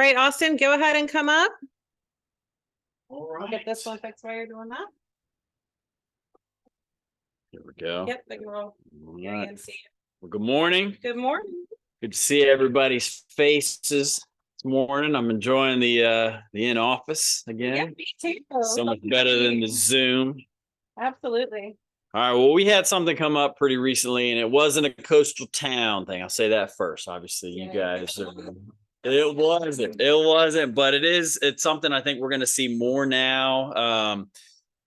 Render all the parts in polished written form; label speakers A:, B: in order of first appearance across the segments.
A: right, Austin, go ahead and come up.
B: All
A: I'll
B: right.
A: get this one fixed while you're doing that.
B: Here we go.
A: Yep, they can roll.
B: All
A: Yeah,
B: right.
A: you can see it.
B: Well, good morning.
A: Good morning.
B: Good to see everybody's faces this morning. I'm enjoying the in office
A: Yeah,
B: again.
A: me too.
B: So much better than the Zoom.
A: Absolutely.
B: All right. Well, we had something come up pretty recently, and it wasn't a coastal town thing. I'll say that first. Obviously, you guys are. It wasn't, but it's something I think we're going to see more now.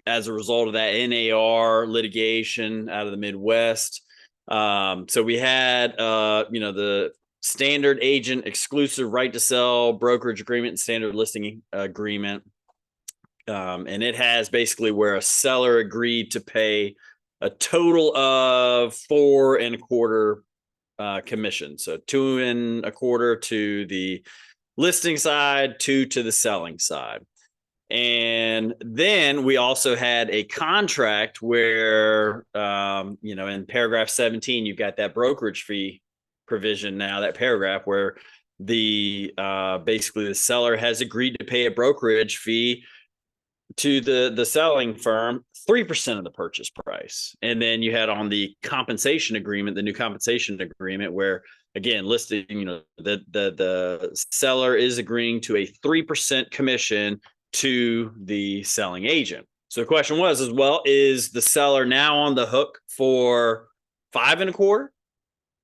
B: As a result of that NAR litigation out of the Midwest. So we had, the standard agent exclusive right to sell brokerage agreement and standard listing agreement. And it has basically where a seller agreed to pay a total of 4 1/4 commission. So 2 1/4 to the listing side, 2 to the selling side. And then we also had a contract where, in paragraph 17, you've got that brokerage fee provision now, that paragraph where basically the seller has agreed to pay a brokerage fee to the selling firm 3% of the purchase price. And then you had on the compensation agreement, the new compensation agreement, where again, listed, the seller is agreeing to a 3% commission to the selling agent. So the question was, is the seller now on the hook for 5 1/4?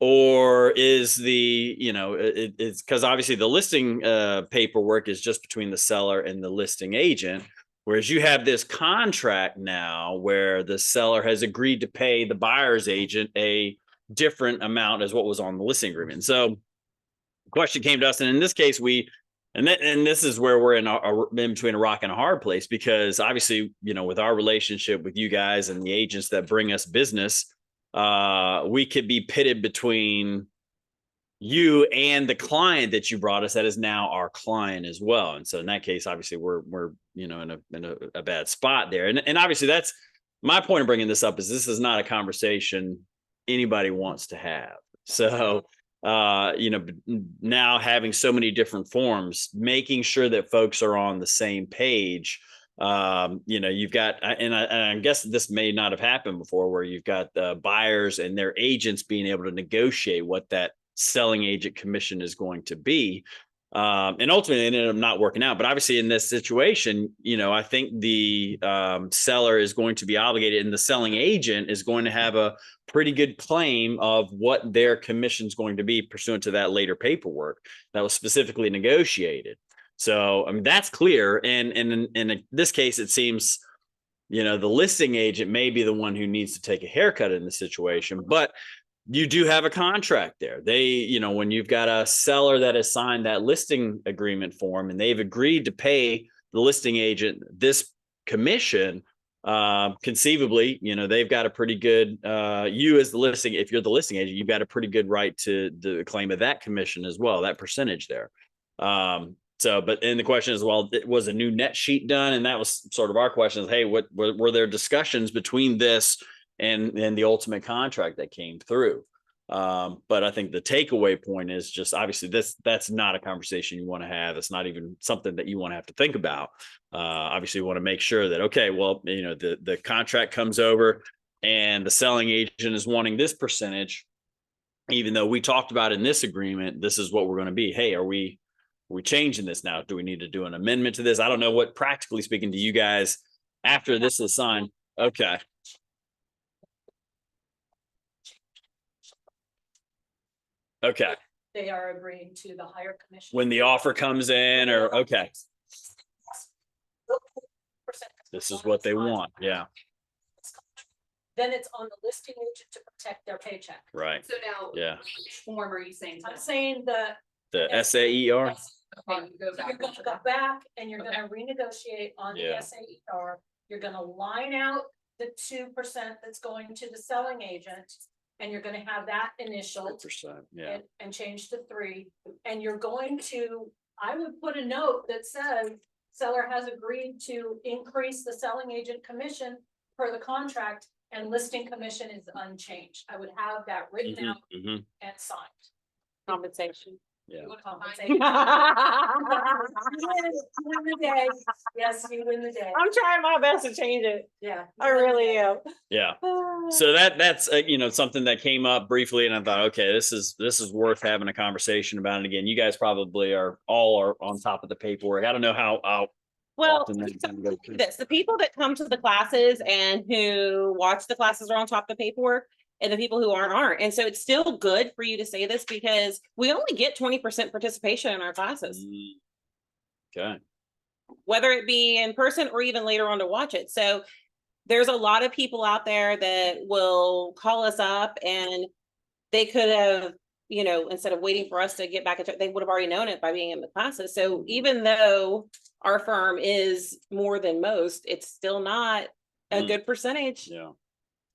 B: Or is it's because obviously the listing paperwork is just between the seller and the listing agent. Whereas you have this contract now where the seller has agreed to pay the buyer's agent a different amount as what was on the listing agreement. So the question came to us, and in this case, and this is where we're in between a rock and a hard place, because obviously, with our relationship with you guys and the agents that bring us business, we could be pitted between you and the client that you brought us that is now our client as well. And so in that case, obviously we're in a bad spot there. And obviously that's my point of bringing this up, is this is not a conversation anybody wants to have. So now having so many different forms, making sure that folks are on the same page. You've got, and I guess this may not have happened before, where you've got the buyers and their agents being able to negotiate what that selling agent commission is going to be. And ultimately it ended up not working out. But obviously in this situation, I think the seller is going to be obligated, and the selling agent is going to have a pretty good claim of what their commission is going to be pursuant to that later paperwork that was specifically negotiated. So, I mean, that's clear. And in this case, it seems, the listing agent may be the one who needs to take a haircut in the situation, but you do have a contract there. When you've got a seller that has signed that listing agreement form and they've agreed to pay the listing agent this commission, conceivably, they've got a pretty good, you as the listing, if you're the listing agent, you've got a pretty good right to the claim of that commission as well, that percentage there. And the question is, was a new net sheet done? And that was sort of our question is, hey, what were there discussions between this and the ultimate contract that came through? But I think the takeaway point is just, obviously that's not a conversation you want to have. It's not even something that you want to have to think about. Obviously you want to make sure that, okay, the contract comes over and the selling agent is wanting this percentage, even though we talked about in this agreement, this is what we're going to be. Hey, are we changing this now? Do we need to do an amendment to this? I don't know what, practically speaking, to you guys after this is signed. Okay. Okay.
C: They are agreeing to the higher commission
B: when the offer comes in, or okay, this is what they want. Yeah.
C: Then it's on the listing agent to protect their paycheck.
B: Right.
D: So now,
B: Yeah.
D: which form are you saying?
C: I'm saying
B: The SAER.
D: Okay, you go
C: So
D: back.
C: you're gonna go back and you're gonna renegotiate on the
B: Yeah.
C: SAER. You're gonna line out the 2% that's going to the selling agent, and you're gonna have that initial
B: 3%. Yeah.
C: and change to 3. And you're going to, I would put a note that says seller has agreed to increase the selling agent commission per the contract, and listing commission is unchanged. I would have that written out and signed.
A: Compensation.
B: Yeah.
D: You wanna come
C: Compensation.
D: find
C: You win the day. Yes, you win the day.
A: I'm trying my best to change it.
C: Yeah.
A: I really am.
B: Yeah. So that's something that came up briefly, and I thought, okay, this is worth having a conversation about. And again, you guys probably are on top of the paperwork. I don't know how
A: Well,
B: often that
A: so
B: kind of goes through.
A: the people that come to the classes and who watch the classes are on top of the paperwork, and the people who aren't. And so it's still good for you to say this because we only get 20% participation in our classes,
B: Okay.
A: whether it be in person or even later on to watch it. So there's a lot of people out there that will call us up, and they could have, instead of waiting for us to get back, they would have already known it by being in the classes. So even though our firm is more than most, it's still not a good percentage.
B: Yeah.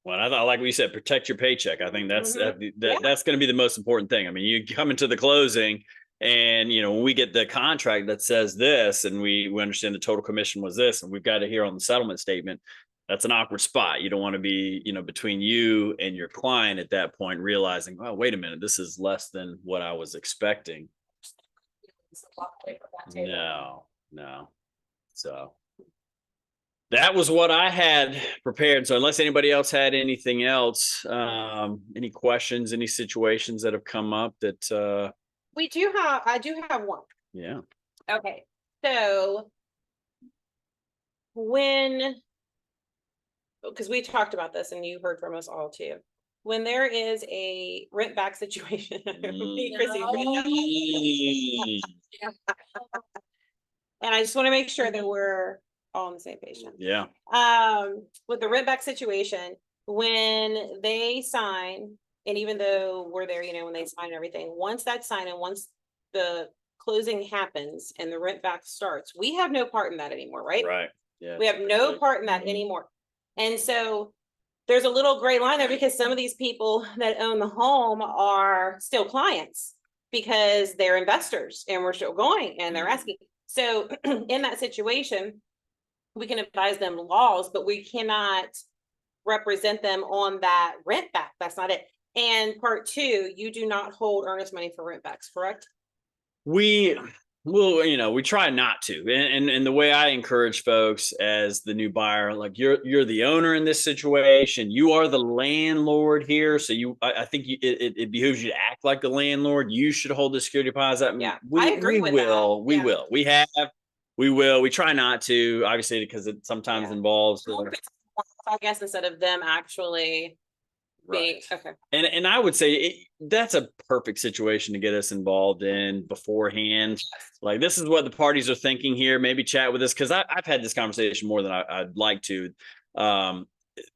B: Well, I thought, like we said, protect your paycheck. I think that's
A: Mhm. Yeah.
B: that's going to be the most important thing. I mean, you come into the closing, and when we get the contract that says this, and we understand the total commission was this, and we've got it here on the settlement statement. That's an awkward spot. You don't want to be, between you and your client at that point, realizing, oh, wait a minute, this is less than what I was expecting.
C: It's a lot away from that table.
B: No. So that was what I had prepared. So unless anybody else had anything else, any questions, any situations that have come up that,
A: I do have one.
B: yeah.
A: Okay. So because we talked about this and you heard from us all too, when there is a rent back situation, me, Chrissy, and I just want to make sure that we're all on the same page now.
B: Yeah.
A: With the rent back situation, when they sign, and even though we're there, when they sign everything, once that's signed and once the closing happens and the rent back starts, we have no part in that anymore, right?
B: Right. Yeah.
A: We have no part in that anymore. And so there's a little gray line there because some of these people that own the home are still clients because they're investors and we're still going and they're asking. So in that situation, we can advise them laws, but we cannot represent them on that rent back. That's not it. And part two, you do not hold earnest money for rent backs, correct?
B: We try not to. And the way I encourage folks as the new buyer, like you're the owner in this situation, you are the landlord here. So I think it behooves you to act like the landlord. You should hold the security deposit.
A: Yeah, I agree with that.
B: We will. We try not to, obviously, because it sometimes involves.
A: I guess instead of them actually being okay.
B: And I would say that's a perfect situation to get us involved in beforehand. Like, this is what the parties are thinking here. Maybe chat with us, because I've had this conversation more than I'd like to.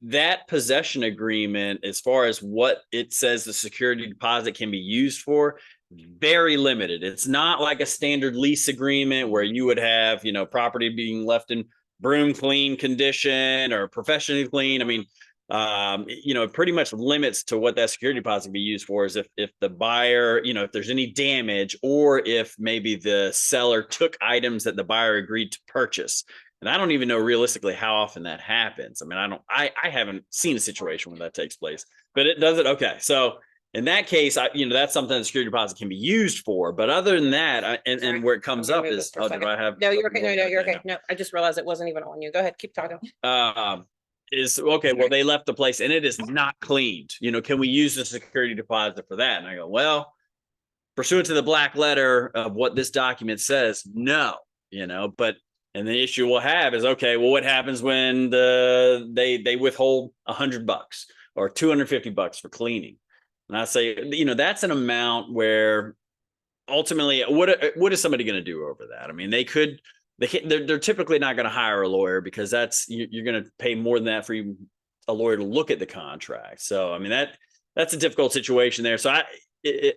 B: That possession agreement, as far as what it says the security deposit can be used for, very limited. It's not like a standard lease agreement where you would have, property being left in broom clean condition or professionally clean. I mean, it pretty much limits to what that security deposit can be used for is if the buyer, if there's any damage, or if maybe the seller took items that the buyer agreed to purchase. And I don't even know realistically how often that happens. I mean, I haven't seen a situation where that takes place, but it does it. Okay. So in that case, that's something the security deposit can be used for. But other than that, and where it comes up is, do I have?
A: No, you're okay. No, you're okay. No, I just realized it wasn't even on you. Go ahead. Keep talking.
B: Is okay. Well, they left the place and it is not cleaned. Can we use the security deposit for that? And I go, well, pursuant to the black letter of what this document says, no, and the issue we'll have is, okay, well, what happens when they withhold $100 or $250 for cleaning? And I say, that's an amount where ultimately, what is somebody going to do over that? I mean, they're typically not going to hire a lawyer because you're going to pay more than that for even a lawyer to look at the contract. So, I mean, that's a difficult situation there. So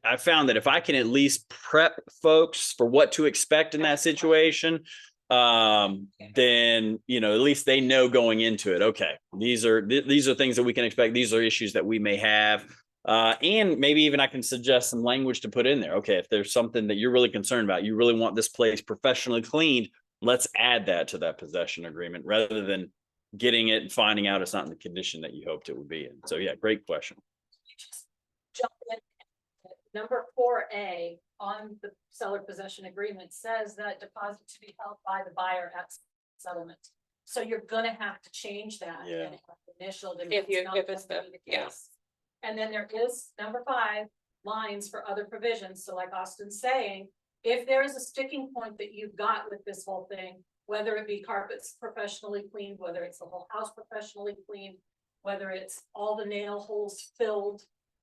B: I found that if I can at least prep folks for what to expect in that situation, then, at least they know going into it, okay, these are things that we can expect. These are issues that we may have. And maybe even I can suggest some language to put in there. Okay, if there's something that you're really concerned about, you really want this place professionally cleaned, let's add that to that possession agreement rather than getting it and finding out it's not in the condition that you hoped it would be in. So yeah, great question.
C: You just jump in number 4A on the seller possession agreement says that deposit to be held by the buyer at settlement. So you're gonna have to change that.
B: Yeah.
C: and Initial.
A: If it's the, yeah.
C: And then there is number 5, lines for other provisions. So like Austin's saying, if there is a sticking point that you've got with this whole thing, whether it be carpets professionally cleaned, whether it's the whole house professionally cleaned, whether it's all the nail holes filled,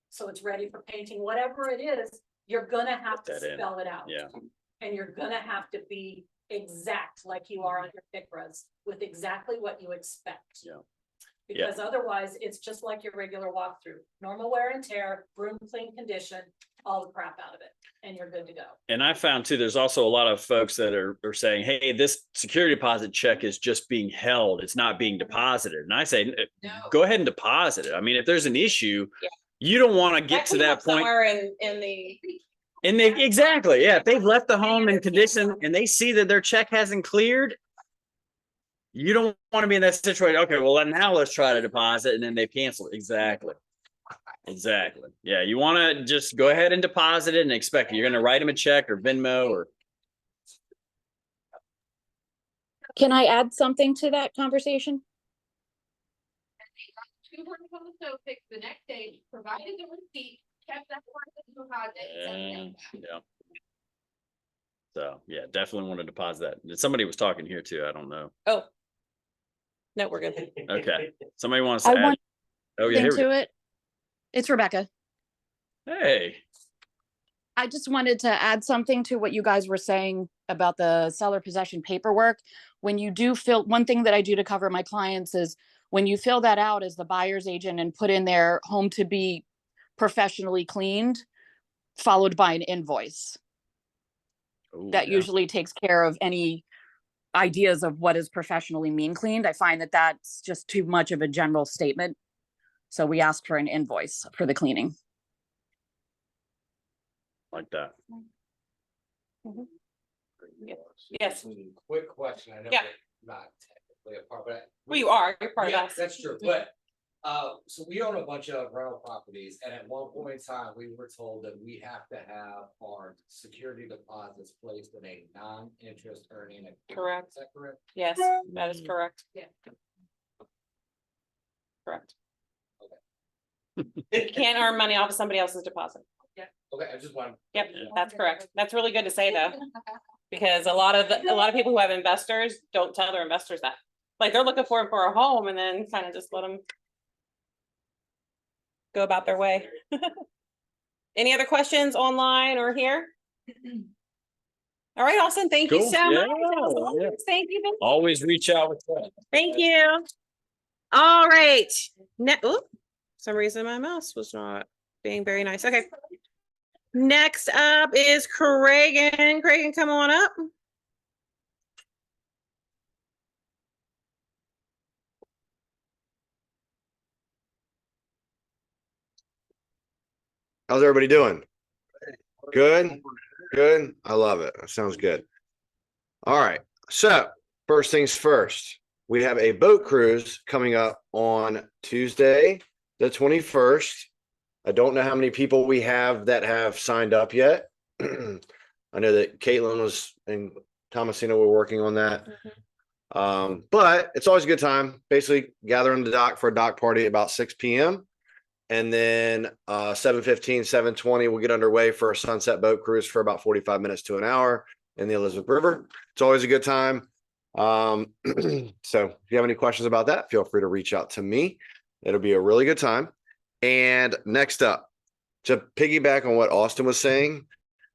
C: so it's ready for painting, whatever it is, you're gonna have to
B: Put that in.
C: spell it out.
B: Yeah.
C: And you're gonna have to be exact like you are on your FICRAs with exactly what you expect.
B: Yeah. Yeah.
C: Because otherwise, it's just like your regular walkthrough, normal wear and tear, room clean condition, all the crap out of it, and you're good to go.
B: And I found too, there's also a lot of folks that are saying, hey, this security deposit check is just being held. It's not being deposited. And I say,
D: No.
B: go ahead and deposit it. I mean, if there's an issue,
A: Yeah.
B: you don't want to get to
A: came
B: that
A: up
B: point.
A: somewhere in the,
B: And they, exactly, yeah, if they've left the home in condition and they see that their check hasn't cleared, you don't want to be in that situation. Okay, well, then now let's try to deposit, and then they cancel. Exactly. Exactly. Yeah, you want to just go ahead and deposit it and expect it. You're going to write them a check or Venmo or.
E: Can I add something to that conversation?
D: Two were supposed to fix the next day, provided the receipt, kept that part of the deposit.
B: And, yeah. So, yeah, definitely want to deposit that. Somebody was talking here too. I don't know.
A: oh. No, we're good.
B: Okay. Somebody wants to
E: I
B: add.
E: want
B: Oh, yeah. Here we
E: to
B: go.
E: it. It's Rebecca.
B: Hey.
E: I just wanted to add something to what you guys were saying about the seller possession paperwork. When you do fill, one thing that I do to cover my clients is when you fill that out as the buyer's agent and put in their home to be professionally cleaned, followed by an invoice.
B: Ooh,
E: That
B: yeah.
E: usually takes care of any ideas of what does professionally mean cleaned. I find that that's just too much of a general statement. So we ask for an invoice for the cleaning.
B: Like that.
A: Yes.
F: Quick question, I know
A: Yeah.
F: we're not technically a part, but.
A: Well, you are, you're part of
F: Yeah,
A: us.
F: that's true, but, so we own a bunch of rental properties, and at one point in time, we were told that we have to have our security deposits placed in a non-interest earning account.
A: Correct.
F: Is that correct?
A: Yes, that is correct.
C: Yeah.
A: Correct. You can't earn money off of somebody else's deposit.
F: Okay, I just want.
A: Yep,
B: Yeah.
A: that's correct. That's really good to say though, because a lot of people who have investors don't tell their investors that. Like they're looking for a home and then kind of just let them go about their way. Any other questions online or here? All right, Austin, thank you
B: Cool.
A: so
B: Yeah,
A: much.
B: yeah.
A: Thank you.
B: Always reach out with that.
A: Thank you. All right. Some reason my mouse was not being very nice. Okay. Next up is Craig. Craig, come on up.
G: How's everybody doing? Good, good. I love it. That sounds good. All right. So first things first, we have a boat cruise coming up on Tuesday, the 21st. I don't know how many people we have that have signed up yet. I know that Caitlin was and Thomasina were working on that. But it's always a good time. Basically gather on the dock for a dock party at about 6 p.m. And then 7:15, 7:20, we'll get underway for a sunset boat cruise for about 45 minutes to an hour in the Elizabeth River. It's always a good time. So if you have any questions about that, feel free to reach out to me. It'll be a really good time. And next up, to piggyback on what Austin was saying,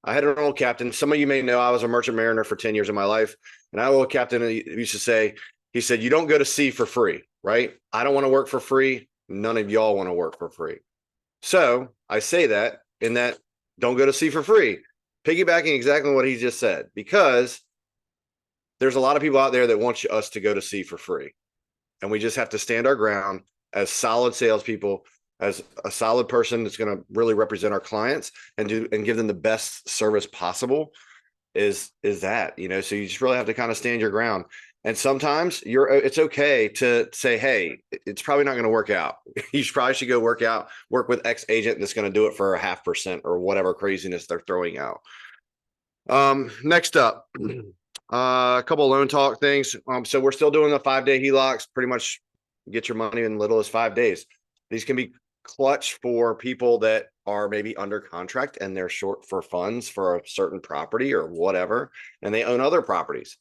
G: I had an old captain. Some of you may know I was a merchant mariner for 10 years of my life. And I had an old captain used to say, he said, you don't go to sea for free, right? I don't want to work for free. None of y'all want to work for free. So I say that in that don't go to sea for free, piggybacking exactly what he just said, because there's a lot of people out there that want us to go to sea for free. And we just have to stand our ground as solid salespeople, as a solid person that's going to really represent our clients and give them the best service possible is that, so you just really have to kind of stand your ground. And sometimes it's okay to say, hey, it's probably not going to work out. You probably should go work with X agent that's going to do it for a 0.5% or whatever craziness they're throwing out. Next up, a couple of loan talk things. So we're still doing the 5-day HELOCs, pretty much get your money in little as 5 days. These can be clutch for people that are maybe under contract and they're short for funds for a certain property or whatever, and they own other properties.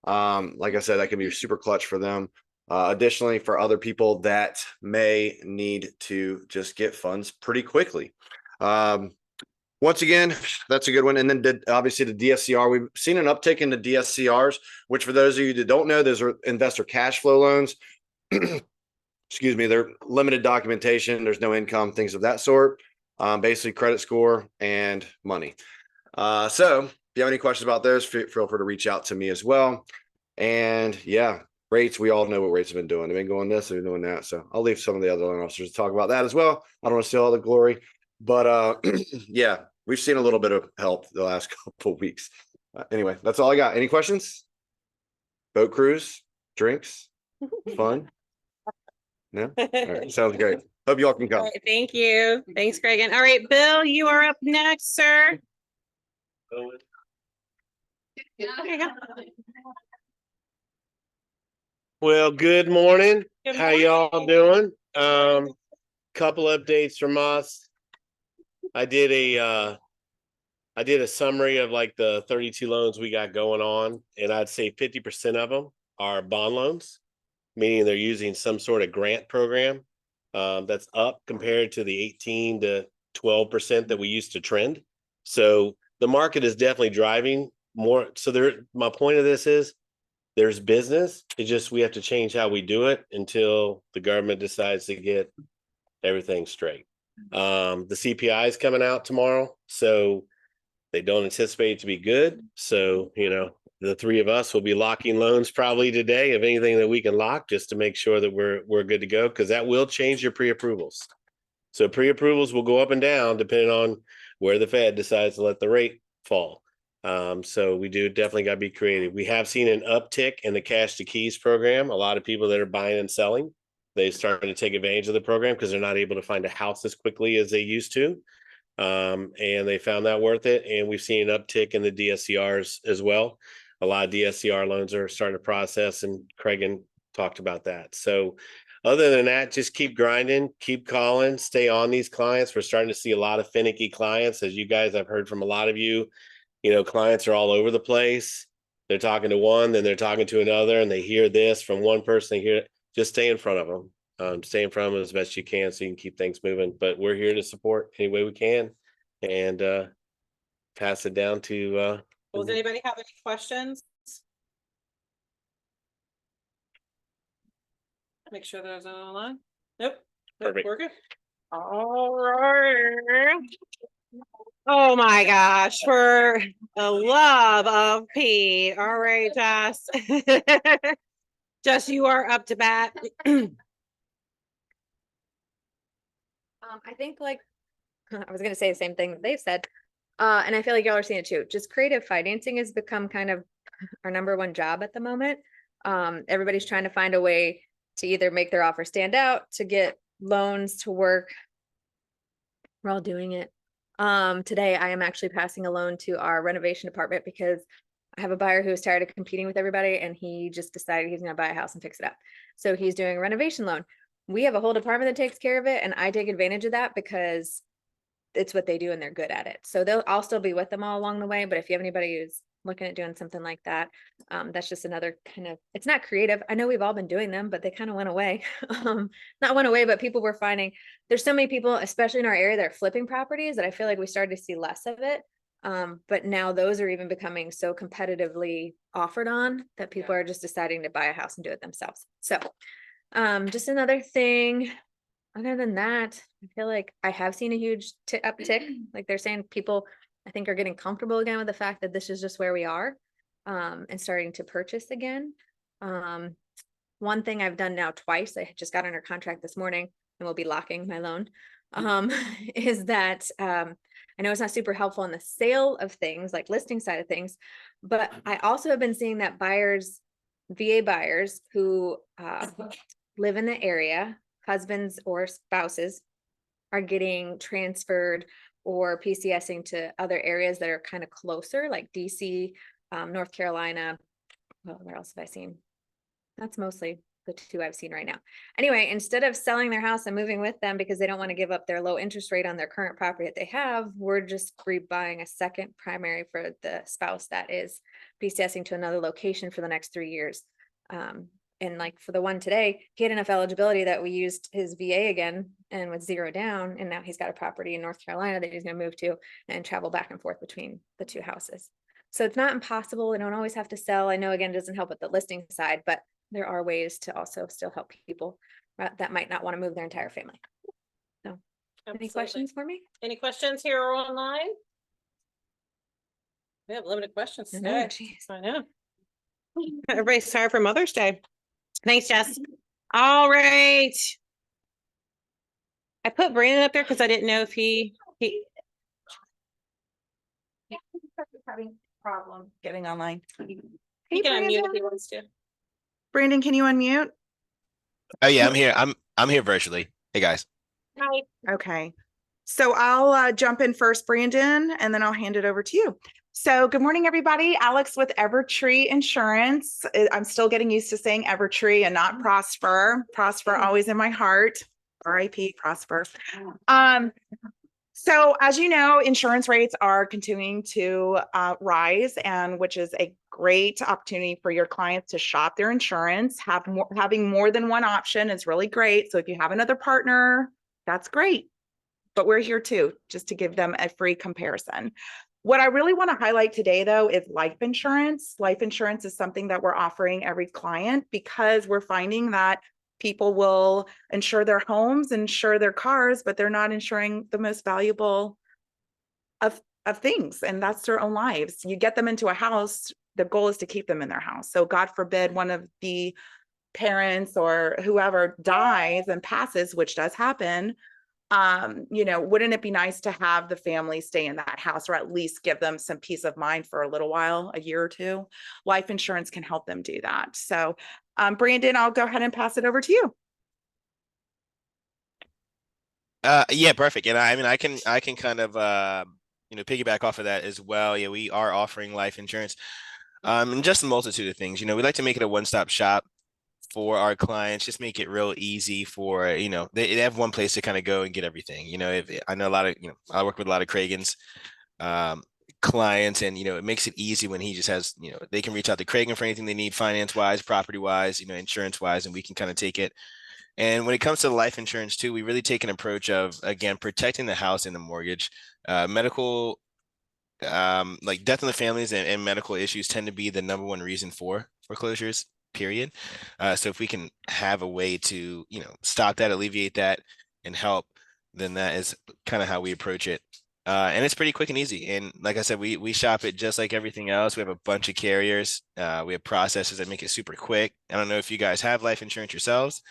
G: Like I said, that can be super clutch for them. Additionally, for other people that may need to just get funds pretty quickly. Once again, that's a good one. And then obviously the DSCR, we've seen an uptick in the DSCRs, which for those of you that don't know, those are investor cash flow loans. Excuse me, they're limited documentation. There's no income, things of that sort. Basically credit score and money. So if you have any questions about those, feel free to reach out to me as well. And yeah, rates, we all know what rates have been doing. They've been going this, they've been doing that. So I'll leave some of the other loan officers to talk about that as well. I don't want to steal all the glory, but yeah, we've seen a little bit of help the last couple of weeks. Anyway, that's all I got. Any questions? Boat cruise, drinks, fun? No? All right, sounds great. Hope you all can
A: All
G: come.
A: right, thank you. Thanks, Greg. All right, Bill, you are up next, sir. There you go.
H: Well, good morning.
A: Good
H: How y'all
A: morning.
H: doing? Couple updates from us. I did a summary of like the 32 loans we got going on, and I'd say 50% of them are bond loans, meaning they're using some sort of grant program. That's up compared to the 18 to 12% that we used to trend. So the market is definitely driving more. So my point of this is there's business. It's just we have to change how we do it until the government decides to get everything straight. The CPI is coming out tomorrow, so they don't anticipate it to be good. So, the three of us will be locking loans probably today of anything that we can lock, just to make sure that we're good to go, because that will change your pre-approvals. So pre-approvals will go up and down depending on where the Fed decides to let the rate fall. So we do definitely got to be creative. We have seen an uptick in the cash to keys program. A lot of people that are buying and selling, they started to take advantage of the program because they're not able to find a house as quickly as they used to. And they found that worth it. And we've seen an uptick in the DSCRs as well. A lot of DSCR loans are starting to process, and Craig talked about that. So other than that, just keep grinding, keep calling, stay on these clients. We're starting to see a lot of finicky clients. As you guys, I've heard from a lot of you, clients are all over the place. They're talking to one, then they're talking to another, and they hear this from one person. They hear it. Just stay in front of them. Stay in front of them as best you can so you can keep things moving. But we're here to support any way we can, and pass it down to.
A: Does anybody have any questions? Make sure there's no online. Nope.
H: Perfect.
A: We're good. All right. Oh my gosh, for the love of Pete. All right, Jess. Jess, you are up to bat.
I: I think I was gonna say the same thing that they've said. And I feel like y'all are seeing it too. Just creative financing has become kind of our #1 job at the moment. Everybody's trying to find a way to either make their offer stand out, to get loans to work. We're all doing it. Today I am actually passing a loan to our renovation department because I have a buyer who is tired of competing with everybody, and he just decided he's gonna buy a house and fix it up. So he's doing a renovation loan. We have a whole department that takes care of it, and I take advantage of that because it's what they do and they're good at it. So I'll still be with them all along the way. But if you have anybody who's looking at doing something like that, that's just another kind of, it's not creative. I know we've all been doing them, but they kind of went away. Not went away, but people were finding there's so many people, especially in our area, that are flipping properties, that I feel like we started to see less of it. But now those are even becoming so competitively offered on that people are just deciding to buy a house and do it themselves. So just another thing. Other than that, I feel like I have seen a huge uptick. Like they're saying, people, I think, are getting comfortable again with the fact that this is just where we are, and starting to purchase again. One thing I've done now twice, I just got under contract this morning and we'll be locking my loan, is that I know it's not super helpful in the sale of things, like listing side of things, but I also have been seeing that buyers VA buyers who live in the area, husbands or spouses are getting transferred or PCSing to other areas that are kind of closer, like DC, North Carolina. Well, where else have I seen? That's mostly the two I've seen right now. Anyway, instead of selling their house and moving with them because they don't want to give up their low interest rate on their current property that they have, we're just rebuying a second primary for the spouse that is PCSing to another location for the next 3 years. And like for the one today, he had enough eligibility that we used his VA again and with 0 down. And now he's got a property in North Carolina that he's going to move to and travel back and forth between the two houses. So it's not impossible. They don't always have to sell. I know, again, it doesn't help with the listing side, but there are ways to also still help people that might not want to move their entire family. So any
A: Absolutely.
I: questions for me?
A: Any questions here or online? We have limited questions
I: I know,
A: today.
I: geez.
A: I know. Everybody's tired for Mother's Day. Thanks, Jess. All right. I put Brandon up there because I didn't know if he
J: Having problem getting online.
A: he
J: Hey,
A: can unmute if
J: Brandon.
A: he wants to.
J: Brandon, can you unmute?
K: Oh yeah, I'm here. I'm here virtually. Hey guys.
A: Hi.
J: Okay. So I'll jump in first, Brandon, and then I'll hand it over to you. So good morning, everybody. Alex with Evertree Insurance. I'm still getting used to saying Evertree and not Prosper. Prosper always in my heart. RIP Prosper. So as you know, insurance rates are continuing to rise, and which is a great opportunity for your clients to shop their insurance. Having more than one option is really great. So if you have another partner, that's great. But we're here too, just to give them a free comparison. What I really want to highlight today, though, is life insurance. Life insurance is something that we're offering every client because we're finding that people will insure their homes, insure their cars, but they're not insuring the most valuable of things, and that's their own lives. You get them into a house, the goal is to keep them in their house. So God forbid one of the parents or whoever dies and passes, which does happen, wouldn't it be nice to have the family stay in that house or at least give them some peace of mind for a little while, a year or two? Life insurance can help them do that. So Brandon, I'll go ahead and pass it over to you.
K: Yeah, perfect. And I mean I can kind of piggyback off of that as well. Yeah, we are offering life insurance. And just a multitude of things. We like to make it a one-stop shop for our clients, just make it real easy for, they have one place to kind of go and get everything. If I know a lot of, I work with a lot of Craigan's clients, and, it makes it easy when he just has, they can reach out to Craigan for anything they need, finance wise, property wise, insurance wise, and we can kind of take it. And when it comes to life insurance too, we really take an approach of, again, protecting the house and the mortgage. Medical, like death in the families and medical issues tend to be the #1 reason for foreclosures, period. So if we can have a way to, stop that, alleviate that, and help, then that is kind of how we approach it. And it's pretty quick and easy. And like I said, we shop it just like everything else. We have a bunch of carriers. We have processes that make it super quick. I don't know if you guys have life insurance yourselves.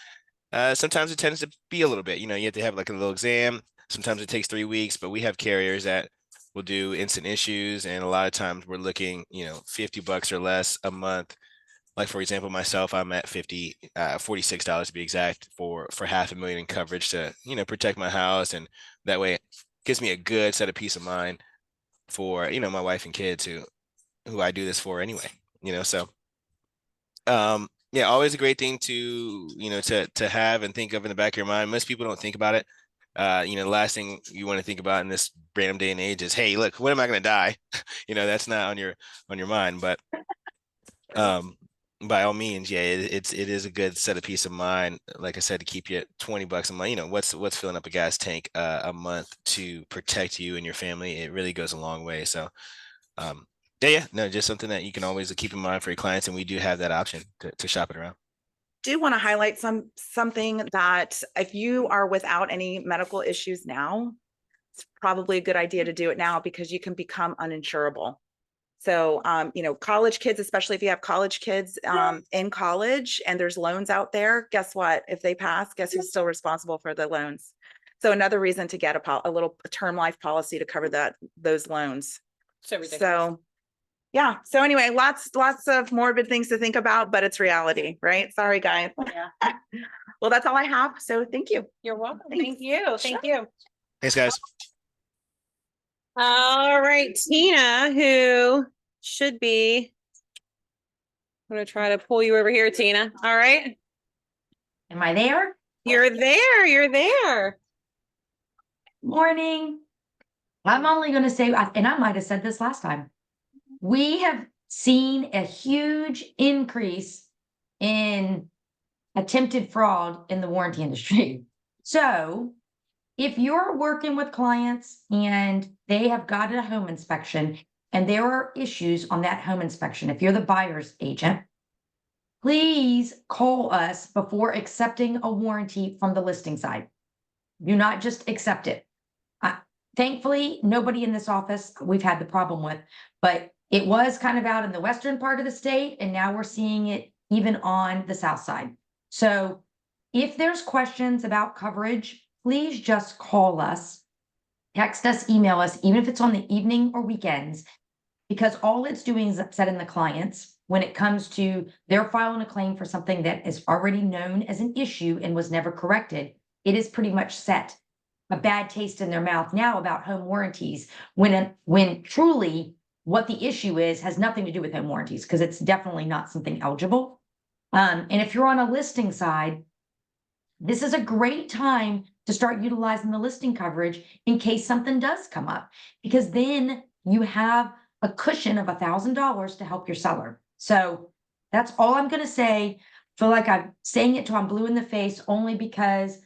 K: Sometimes it tends to be a little bit, you have to have like a little exam. Sometimes it takes 3 weeks, but we have carriers that will do instant issues. And a lot of times we're looking, $50 or less a month. Like, for example, myself, I'm at $46 to be exact for $500,000 in coverage to, protect my house. And that way it gives me a good set of peace of mind for, my wife and kids who I do this for anyway, so, yeah, always a great thing to, to have and think of in the back of your mind. Most people don't think about it. The last thing you want to think about in this random day and age is, hey, look, when am I going to die? That's not on your mind, but, by all means, yeah, it is a good set of peace of mind. Like I said, to keep you at $20 a month, what's filling up a gas tank a month to protect you and your family. It really goes a long way. So, no, just something that you can always keep in mind for your clients, and we do have that option to shop it around.
J: Do want to highlight something that if you are without any medical issues now, it's probably a good idea to do it now because you can become uninsurable. So, college kids, especially if you have college kids in college and there's loans out there, guess what? If they pass, guess who's still responsible for the loans? So another reason to get a term life policy to cover those loans.
A: So ridiculous.
J: So, Yeah. So anyway, lots of morbid things to think about, but it's reality, right? Sorry, guys.
A: Yeah.
J: Well, that's all I have. So thank you.
A: You're welcome.
J: Thanks.
A: Thank you. Thank you.
K: Thanks, guys.
A: All right, Tina, who should be. I'm gonna try to pull you over here, Tina. All right.
L: Am I there?
A: You're there. You're there.
L: Morning. I'm only going to say, and I might have said this last time. We have seen a huge increase in attempted fraud in the warranty industry. So if you're working with clients and they have got a home inspection and there are issues on that home inspection, if you're the buyer's agent, please call us before accepting a warranty from the listing side. Do not just accept it. Thankfully, nobody in this office we've had the problem with, but it was kind of out in the western part of the state, and now we're seeing it even on the south side. So if there's questions about coverage, please just call us, text us, email us, even if it's on the evening or weekends, because all it's doing is upsetting the clients when it comes to they're filing a claim for something that is already known as an issue and was never corrected. It is pretty much set a bad taste in their mouth now about home warranties when truly what the issue is has nothing to do with home warranties, because it's definitely not something eligible. And if you're on a listing side, this is a great time to start utilizing the listing coverage in case something does come up, because then you have a cushion of $1,000 to help your seller. So that's all I'm going to say. Feel like I'm saying it till I'm blue in the face, only because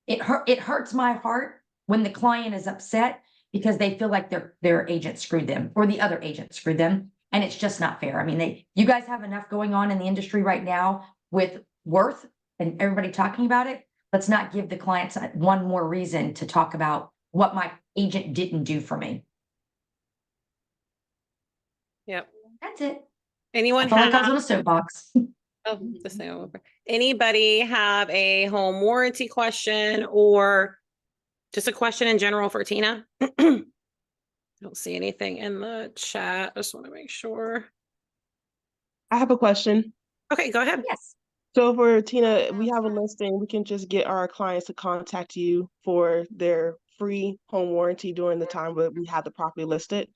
L: it hurts my heart when the client is upset because they feel like their agent screwed them or the other agent screwed them. And it's just not fair. I mean, you guys have enough going on in the industry right now with Worth and everybody talking about it. Let's not give the clients one more reason to talk about what my agent didn't do for me.
A: Yep.
L: That's it.
A: Anyone
L: I felt like I was
A: have?
L: on a soapbox.
A: Oh, this thing over. Anybody have a home warranty question or just a question in general for Tina? Don't see anything in the chat. Just want to make sure.
M: I have a question.
A: Okay, go ahead.
L: Yes.
M: So for Tina, we have a listing. We can just get our clients to contact you for their free home warranty during the time that we have the property listed.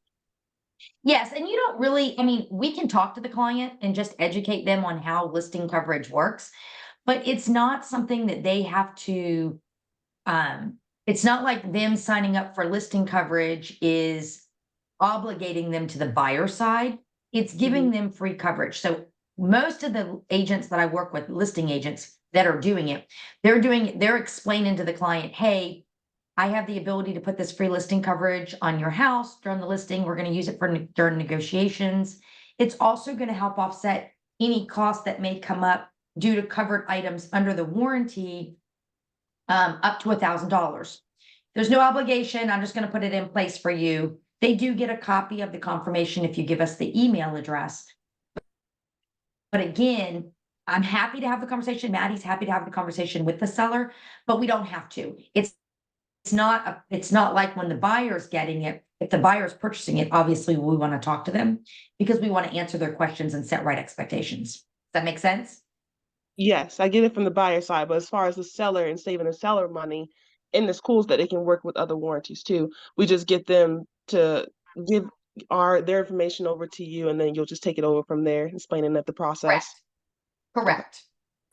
L: Yes, and you don't really, I mean, we can talk to the client and just educate them on how listing coverage works, but it's not something that they have to, it's not like them signing up for listing coverage is obligating them to the buyer side. It's giving them free coverage. So most of the agents that I work with, listing agents that are doing it, they're explaining to the client, hey, I have the ability to put this free listing coverage on your house during the listing. We're going to use it for during negotiations. It's also going to help offset any costs that may come up due to covered items under the warranty, up to $1,000. There's no obligation. I'm just going to put it in place for you. They do get a copy of the confirmation if you give us the email address. But again, I'm happy to have the conversation. Maddie's happy to have the conversation with the seller, but we don't have to. It's not like when the buyer's getting it. If the buyer's purchasing it, obviously we want to talk to them because we want to answer their questions and set right expectations. Does that make sense?
M: Yes, I get it from the buyer side, but as far as the seller and saving the seller money, in the schools that they can work with other warranties too. We just get them to give their information over to you, and then you'll just take it over from there, explaining the process.
L: Correct.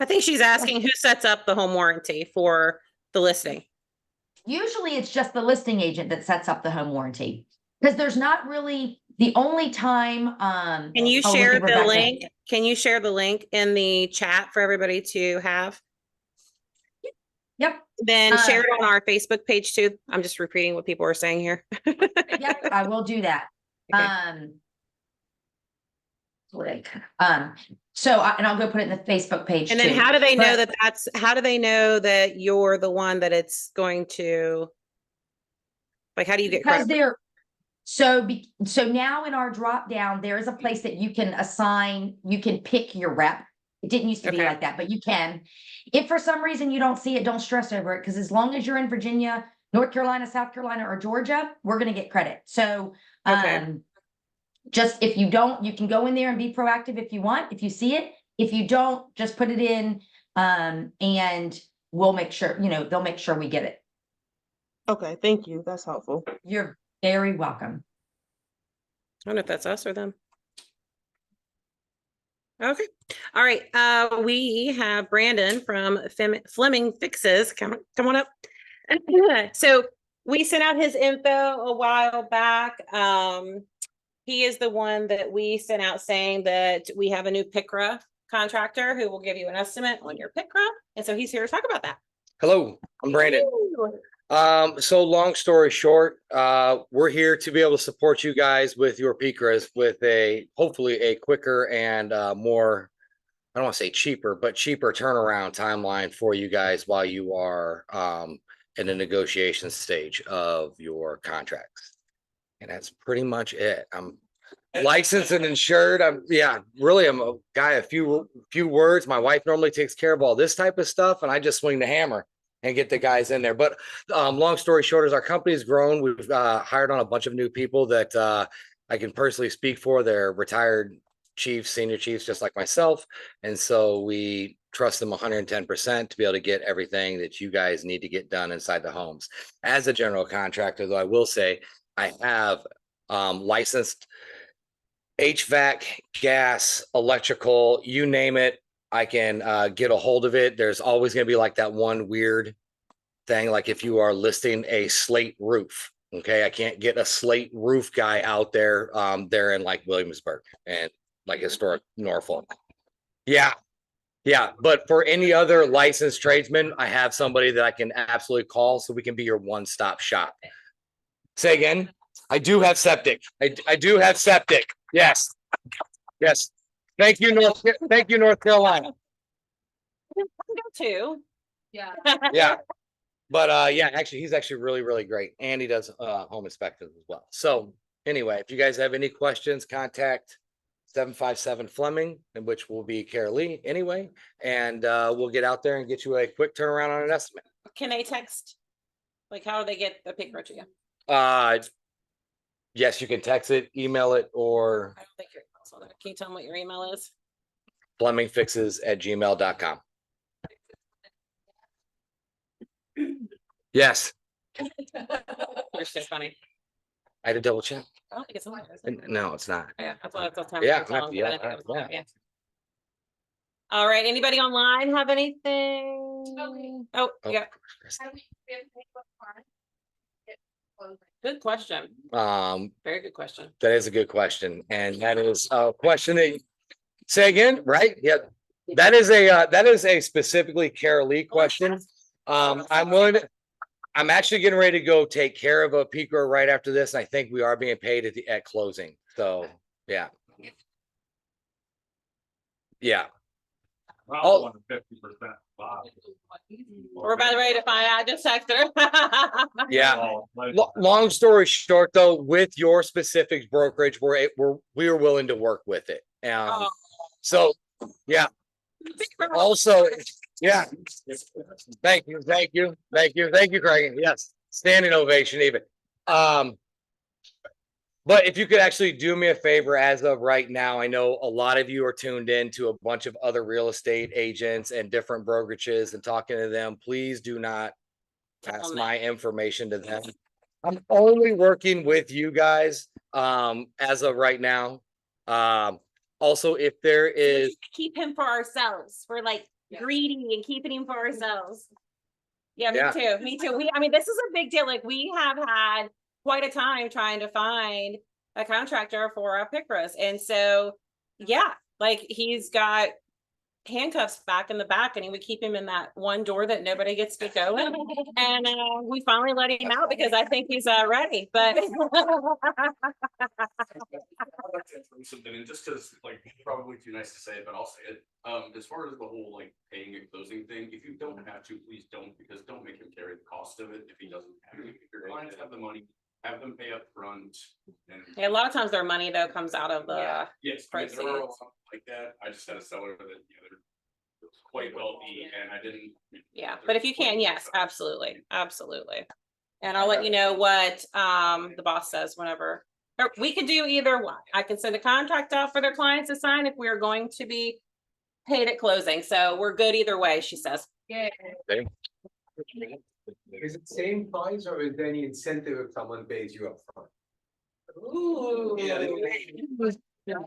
A: I think she's asking who sets up the home warranty for the listing.
L: Usually it's just the listing agent that sets up the home warranty because there's not really the only time.
A: Can you
L: oh, look
A: share
L: at
A: the
L: Rebecca.
A: link? Can you share the link in the chat for everybody to have?
L: Yep.
A: Then share it on our Facebook page too. I'm just repeating what people are saying here.
L: Yep, I will do that.
A: Okay.
L: And I'll go put it in the Facebook page
A: And then
L: too.
A: how do they know
L: But-
A: that how do they know that you're the one that it's going to, like, how do you get
L: Because
A: credit?
L: so now in our drop down, there is a place that you can assign, you can pick your rep. It didn't used to be
A: Okay.
L: like that, but you can. If for some reason you don't see it, don't stress over it, because as long as you're in Virginia, North Carolina, South Carolina, or Georgia, we're gonna get credit. So
A: Okay.
L: just if you don't, you can go in there and be proactive if you want, if you see it. If you don't, just put it in, and we'll make sure, they'll make sure we get it.
M: Okay, thank you. That's helpful.
L: You're very welcome.
A: I don't know if that's us or them. Okay, all right, we have Brandon from Fleming Fixes, come on up. So we sent out his info a while back. He is the one that we sent out saying that we have a new PICRA contractor who will give you an estimate on your PICRA, and so he's here to talk about that.
N: Hello, I'm Brandon. So long story short, we're here to be able to support you guys with your PICRAs with hopefully a quicker and more, I don't want to say cheaper, but cheaper turnaround timeline for you guys while you are in the negotiation stage of your contracts. And that's pretty much it. I'm licensed and insured. I'm a guy, a few words. My wife normally takes care of all this type of stuff, and I just swing the hammer and get the guys in there. But long story short, as our company's grown, we've hired on a bunch of new people that I can personally speak for. They're retired chiefs, senior chiefs, just like myself. And so we trust them 110% to be able to get everything that you guys need to get done inside the homes. As a general contractor, though, I will say I have licensed HVAC, gas, electrical, you name it. I can get a hold of it. There's always going to be like that one weird thing. Like if you are listing a slate roof, okay, I can't get a slate roof guy out there. They're in like Williamsburg and like historic Norfolk. Yeah. But for any other licensed tradesman, I have somebody that I can absolutely call so we can be your one-stop shop. Say again. I do have septic. I do have septic. Yes. Thank you, North Carolina.
A: Too.
D: Yeah.
N: Yeah. But actually, he's actually really, really great. And he does home inspections as well. So anyway, if you guys have any questions, contact 757 Fleming, in which will be Cara Lee anyway. And we'll get out there and get you a quick turnaround on an estimate.
A: Can they text? Like, how do they get the PICRA to you?
N: Yes, you can text it, email it, or
A: I don't think your email's on there. Can you tell them what your email is?
N: FlemingFixes@gmail.com. Yes,
A: You're so funny.
N: I had to double check.
A: I don't think it's on there, is it?
N: No, it's not.
A: Yeah, that's what I was telling
N: Yeah,
A: you to tell them,
N: yeah,
A: but I didn't think it was on
N: yeah.
A: there, yeah. All right, anybody online have anything? Oh, yeah,
D: How do we have to make one fine? Get closing.
A: good question.
N: Um,
A: Very good question.
N: that is a good question, and that is a question that say again, right? Yeah, that is a specifically Cara Lee question. I'm actually getting ready to go take care of a PICRA right after this. And I think we are being paid at closing. So yeah.
O: Oh, 50%.
A: We're about ready to find out, just text her.
N: Yeah. Long story short, though, with your specific brokerage, we are willing to work with it. So yeah. Also, yeah. Thank you, Craig. Yes, standing ovation even. But if you could actually do me a favor as of right now, I know a lot of you are tuned in to a bunch of other real estate agents and different brokerages and talking to them. Please do not pass my information to them. I'm only working with you guys as of right now. Also, if there is
A: Keep him for ourselves. We're like greedy and keeping him for ourselves. Yeah, me
N: Yeah.
A: too. Me too. This is a big deal. Like, we have had quite a time trying to find a contractor for our PICRAs. And so, yeah, like, he's got handcuffs back in the back, and he would keep him in that one door that nobody gets to go in. And we finally let him out because I think he's ready. But
O: Something, and just because like probably too nice to say it, but I'll say it. As far as the whole like paying and closing thing, if you don't have to, please don't, because don't make him carry the cost of it if he doesn't have to. If your clients have the money, have them pay up front. And
A: yeah, a lot of times their money though comes out of the
O: yes, I mean, there are a
A: proceeds.
O: lot like that. I just had a seller that they're quite wealthy, and I didn't.
A: Yeah, but if you can, yes, absolutely. And I'll let you know what the boss says whenever Or we could do either one. I can send a contract out for their clients to sign if we are going to be paid at closing. So we're good either way, she says.
D: Yeah.
F: Is it same price or is there any incentive if someone pays you upfront?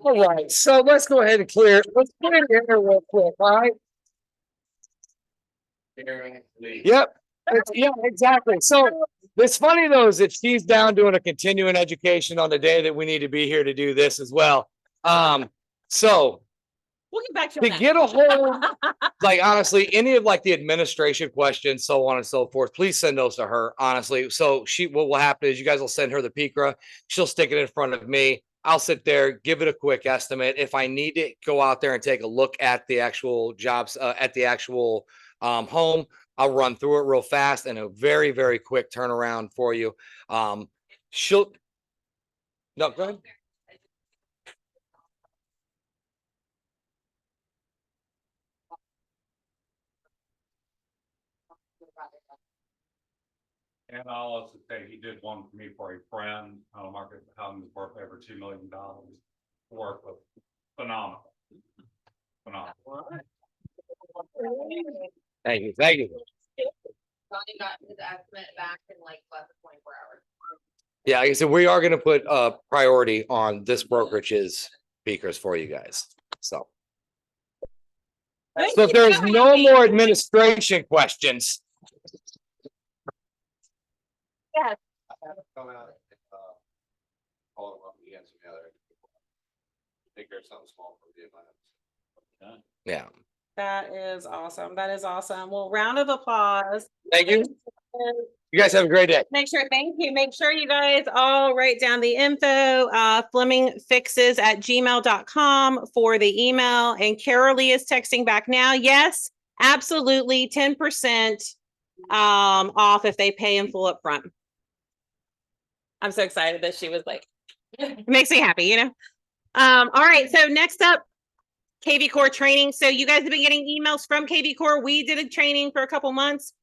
F: All right, so let's go ahead and clear, let's put it in there real quick, all right? Yep, yeah, exactly. So it's funny though, is that she's down doing a continuing education on the day that we need to be here to do this as well. So
A: We'll get back to
F: to
A: that.
F: get a hold, like honestly, any of like the administration questions, so on and so forth, please send those to her, honestly. So what will happen is you guys will send her the PICRA. She'll stick it in front of me. I'll sit there, give it a quick estimate. If I need to go out there and take a look at the actual jobs, at the actual home, I'll run through it real fast and a very, very quick turnaround for you. No, go ahead.
O: And I'll also say he did one for me for a friend, market house worth over $2 million worth of phenomenal.
F: Thank you, thank you.
D: Johnny got his estimate back in like less than 24 hours.
F: Yeah, like I said, we are gonna put a priority on this brokerage's speakers for you guys, so. So if there's no more administration questions.
A: Yes.
F: Yeah,
A: That is awesome. That is awesome. Well, round of applause.
F: thank you. You guys have a great day.
A: Make sure, thank you. Make sure you guys all write down the info, FlemingFixes@gmail.com for the email. And Carolee is texting back now. Yes, absolutely. 10% off if they pay in full up front. I'm so excited that she was like, it makes me happy, you know? All right. So next up, KV Core training. So you guys have been getting emails from KV Core. We did a training for a couple months.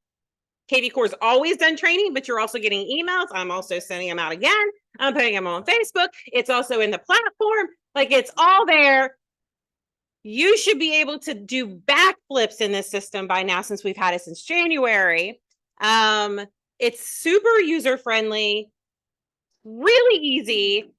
A: KV Core's always done training, but you're also getting emails. I'm also sending them out again. I'm putting them on Facebook. It's also in the platform. Like it's all there. You should be able to do backflips in this system by now since we've had it since January. It's super user-friendly, really easy.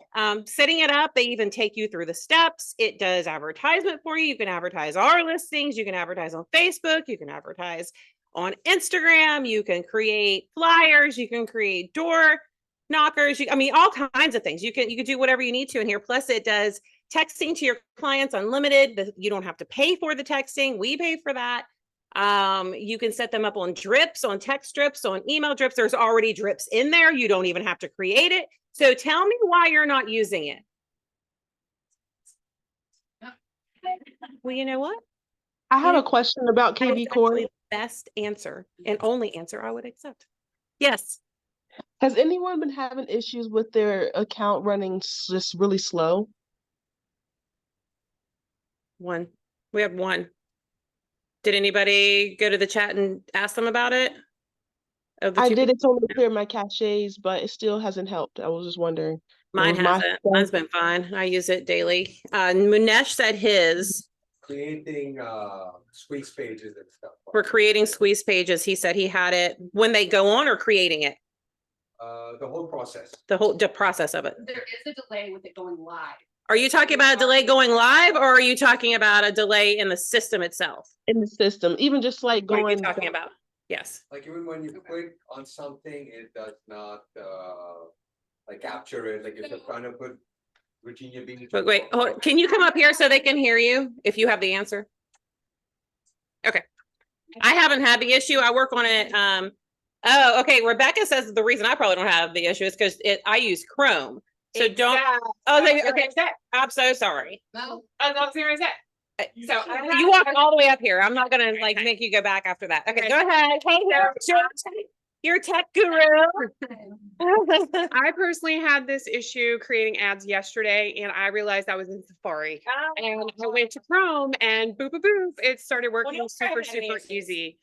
A: Setting it up, they even take you through the steps. It does advertisement for you. You can advertise our listings. You can advertise on Facebook. You can advertise on Instagram. You can create flyers. You can create door knockers. I mean, all kinds of things. You can do whatever you need to in here. Plus, it does texting to your clients unlimited. You don't have to pay for the texting. We pay for that. You can set them up on drips, on text drips, on email drips. There's already drips in there. You don't even have to create it. So tell me why you're not using it. Well, you know what?
M: I have a question about
A: That is
M: KV Core.
A: actually the best answer and only answer I would accept. Yes.
M: Has anyone been having issues with their account running just really slow?
A: One. We have one. Did anybody go to the chat and ask them about it?
M: I did. It told me to clear my caches, but it still hasn't helped. I was just wondering.
A: Mine
M: was my
A: hasn't.
M: phone.
A: Mine's been fine. I use it daily. Munesh said his.
F: Creating squeeze pages and stuff.
A: For creating squeeze pages, he said he had it when they go on or creating it.
F: The whole process.
A: The process of it.
D: There is a delay with it going live.
A: Are you talking about a delay going live or are you talking about a delay in the system itself?
M: In the system, even just like
A: What are you
M: going.
A: talking about? Yes.
F: Like even when you click on something, it does not like capture it, like if you're trying to put Virginia Beach.
A: But wait, can you come up here so they can hear you if you have the answer? Okay. I haven't had the issue. I work on it. Oh, okay. Rebecca says the reason I probably don't have the issue is because I use Chrome. So don't. Oh, okay. I'm so sorry.
D: No.
A: I'm not serious. So you walk all the way up here. I'm not gonna like make you go back after that. Okay, go ahead. Hey, you're a tech guru.
P: I personally had this issue creating ads yesterday and I realized I was in Safari and I went to Chrome and boop, boop, boop, it started working super easy.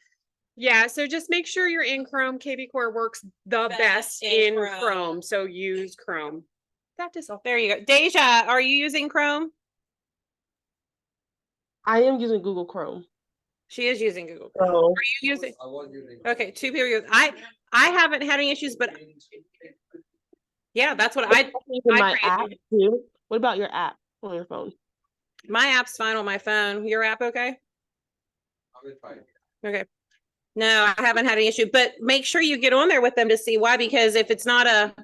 P: Yeah, so just make sure you're in Chrome. KV Core works the best in Chrome. So use Chrome. That is all.
A: There you go. Deja, are you using Chrome?
M: I am using Google Chrome.
A: She is using Google Chrome.
M: So
A: Are you using? Okay, two people use. I haven't had any issues, but yeah, that's what I
M: using my
A: created.
M: app too. What about your app on your phone?
A: My app's fine on my phone. Your app okay? Okay. No, I haven't had any issue, but make sure you get on there with them to see why, because if it's not a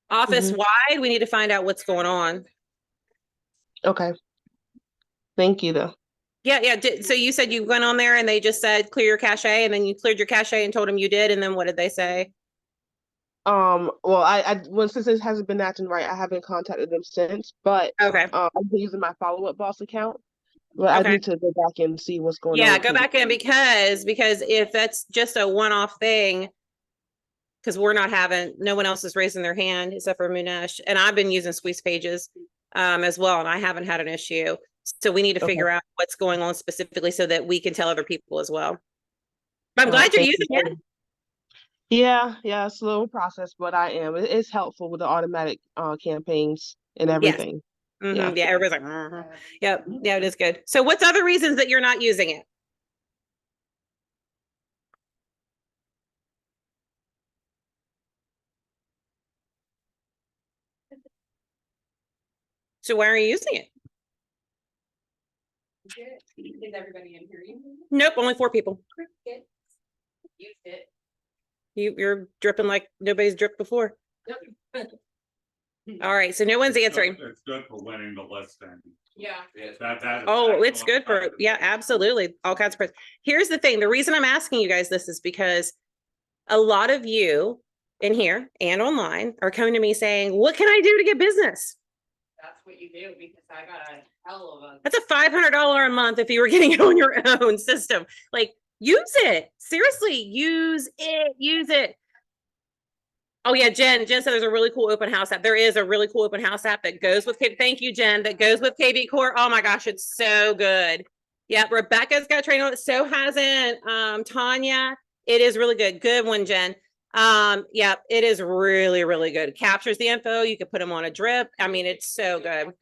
A: office wide, we need to find out what's going on.
M: Okay. Thank you though.
A: Yeah, yeah. So you said you went on there and they just said clear your cache, and then you cleared your cache and told them you did, and then what did they say?
M: Well, well, since it hasn't been acting right, I haven't contacted them since, but
A: okay.
M: I've been using my Follow Up Boss account, but I need to go back and see what's going on.
A: Yeah, go back in because if that's just a one-off thing, because no one else is raising their hand except for Munesh, and I've been using Squeeze Pages as well, and I haven't had an issue. So we need to figure out what's going on specifically so that we can tell other people as well. But I'm glad you're using it.
M: Yeah, it's a slow process, but I am. It's helpful with the automatic campaigns and everything.
A: Yes. Yeah, everybody's like, Yep, yeah, it is good. So what's other reasons that you're not using it? So why are you using it?
D: Is everybody in here?
A: Nope, only 4 people.
D: Use it.
A: You're dripping like nobody's dripped before. All right, so no one's answering.
Q: It's good for winning the listing.
D: Yeah.
A: Oh, it's good for, yeah, absolutely. All kinds of. Here's the thing. The reason I'm asking you guys this is because a lot of you in here and online are coming to me saying, what can I do to get business?
D: That's what you do, because I got a hell of a.
A: That's a $500 a month if you were getting it on your own system. Like, use it. Seriously, use it. Oh yeah, Jen said there's a really cool open house app. There is a really cool open house app that goes with, thank you, Jen, that goes with KB Core. Oh my gosh, it's so good. Yep, Rebecca's got training on it. So hasn't Tanya. It is really good. Good one, Jen. Yep, it is really, really good. It captures the info. You can put them on a drip. I mean, it's so good.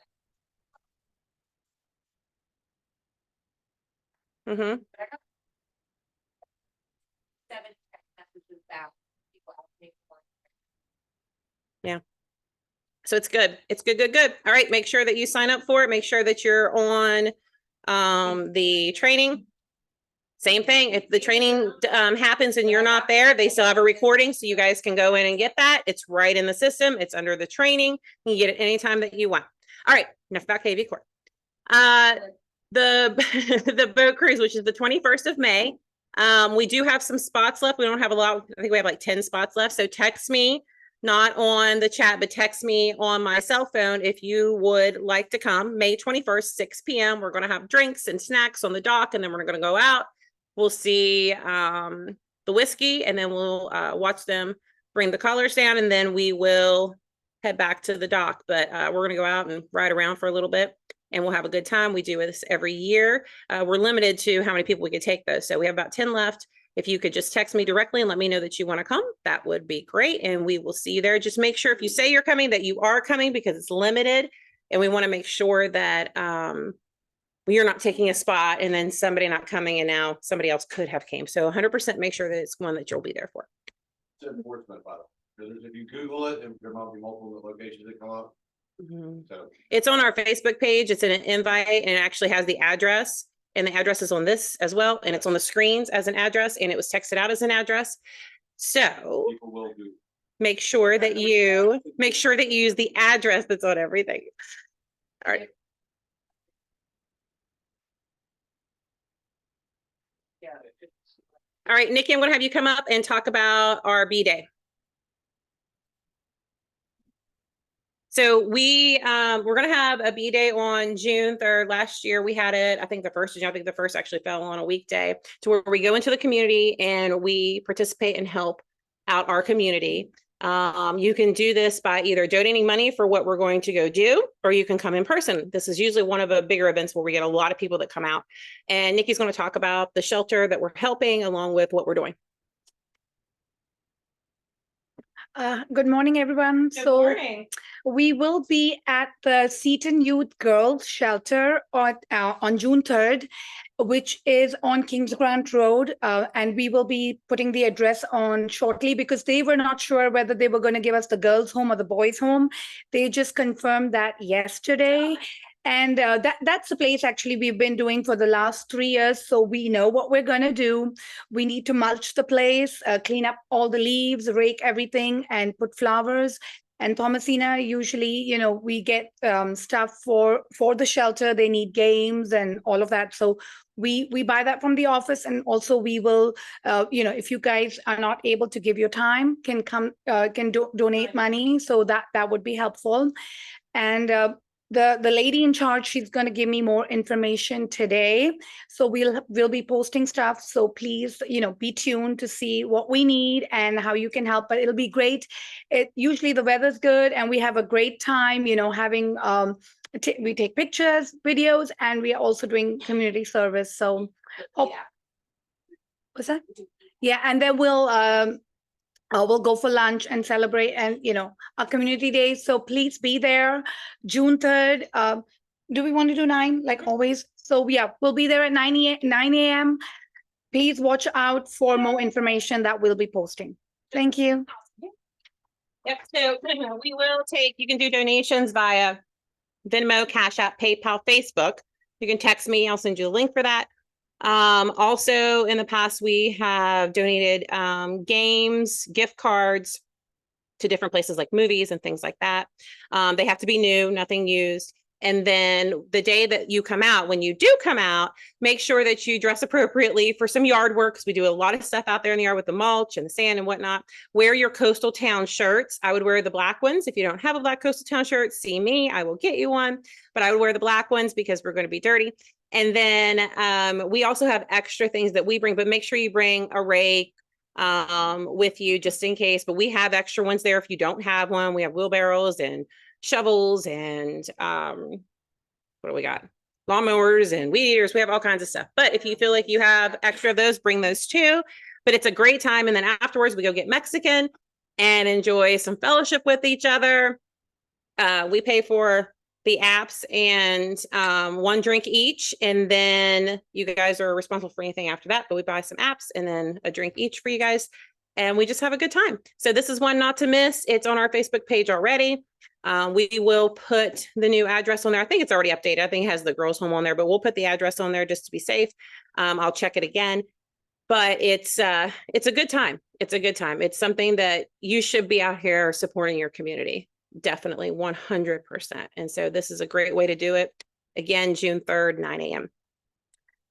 A: Mm-hmm.
D: 7 text messages out. People asking for.
A: Yeah. So it's good. It's good. All right. Make sure that you sign up for it. Make sure that you're on the training. Same thing. If the training happens and you're not there, they still have a recording. So you guys can go in and get that. It's right in the system. It's under the training. You can get it anytime that you want. All right. Enough about KB Core. The boat cruise, which is the 21st of May. We do have some spots left. We don't have a lot. I think we have like 10 spots left. So text me, not on the chat, but text me on my cell phone if you would like to come. May 21st, 6 p.m. We're going to have drinks and snacks on the dock, and then we're going to go out. We'll see the whiskey, and then we'll watch them bring the colors down, and then we will head back to the dock. But we're going to go out and ride around for a little bit, and we'll have a good time. We do this every year. We're limited to how many people we could take, though. So we have about 10 left. If you could just text me directly and let me know that you want to come, that would be great. And we will see you there. Just make sure if you say you're coming, that you are coming, because it's limited. And we want to make sure that you're not taking a spot and then somebody not coming and now somebody else could have came. So 100% make sure that it's one that you'll be there for.
G: It's enforcement, by the way. If you Google it, there might be multiple locations that come up. So
A: It's on our Facebook page. It's an invite, and it actually has the address, and the address is on this as well. And it's on the screens as an address, and it was texted out as an address. So
G: people will do.
A: make sure that you use the address that's on everything. All right. All right, Nikki, I'm going to have you come up and talk about our B-Day. So we're going to have a B-Day on June 3rd. Last year we had it, I think the 1st of June, I think the 1st actually fell on a weekday, to where we go into the community and we participate and help out our community. You can do this by either donating money for what we're going to go do, or you can come in person. This is usually one of the bigger events where we get a lot of people that come out. And Nikki's going to talk about the shelter that we're helping along with what we're doing.
R: Good morning, everyone.
A: Good
R: So
A: morning.
R: we will be at the Seton Youth Girls Shelter on June 3rd, which is on Kings Grant Road. And we will be putting the address on shortly because they were not sure whether they were going to give us the girls' home or the boys' home. They just confirmed that yesterday. And that's the place actually we've been doing for the last 3 years. So we know what we're going to do. We need to mulch the place, clean up all the leaves, rake everything, and put flowers. And Thomasina, usually, you know, we get stuff for the shelter. They need games and all of that. So we buy that from the office. And also we will, you know, if you guys are not able to give your time, can come, donate money. So that would be helpful. And the lady in charge, she's going to give me more information today. So we'll be posting stuff. So please, you know, be tuned to see what we need and how you can help. But it'll be great. Usually the weather's good and we have a great time, you know, having we take pictures, videos, and we are also doing community service. So what's that? Yeah, and then we'll go for lunch and celebrate and, you know, our community day. So please be there June 3rd. Do we want to do 9 like always? So yeah, we'll be there at 9 a.m. Please watch out for more information that we'll be posting. Thank you.
A: Yep, so we will take, you can do donations via Venmo, Cash App, PayPal, Facebook. You can text me, I'll send you a link for that. Also in the past, we have donated games, gift cards to different places like movies and things like that. They have to be new, nothing used. And then the day that you come out, when you do come out, make sure that you dress appropriately for some yard work, because we do a lot of stuff out there in the yard with the mulch and the sand and whatnot. Wear your Coastal Town shirts. I would wear the black ones. If you don't have a black Coastal Town shirt, see me, I will get you one. But I would wear the black ones because we're going to be dirty. And then we also have extra things that we bring, but make sure you bring a rake with you just in case. But we have extra ones there if you don't have one. We have wheelbarrows and shovels and what do we got? Lawnmowers and weed eaters. We have all kinds of stuff. But if you feel like you have extra of those, bring those too. But it's a great time. And then afterwards we go get Mexican and enjoy some fellowship with each other. We pay for the apps and one drink each. And then you guys are responsible for anything after that. But we buy some apps and then a drink each for you guys. And we just have a good time. So this is one not to miss. It's on our Facebook page already. We will put the new address on there. I think it's already updated. I think it has the girls' home on there, but we'll put the address on there just to be safe. I'll check it again. But it's a good time. It's a good time. It's something that you should be out here supporting your community. Definitely 100%. And so this is a great way to do it. Again, June 3rd, 9 a.m.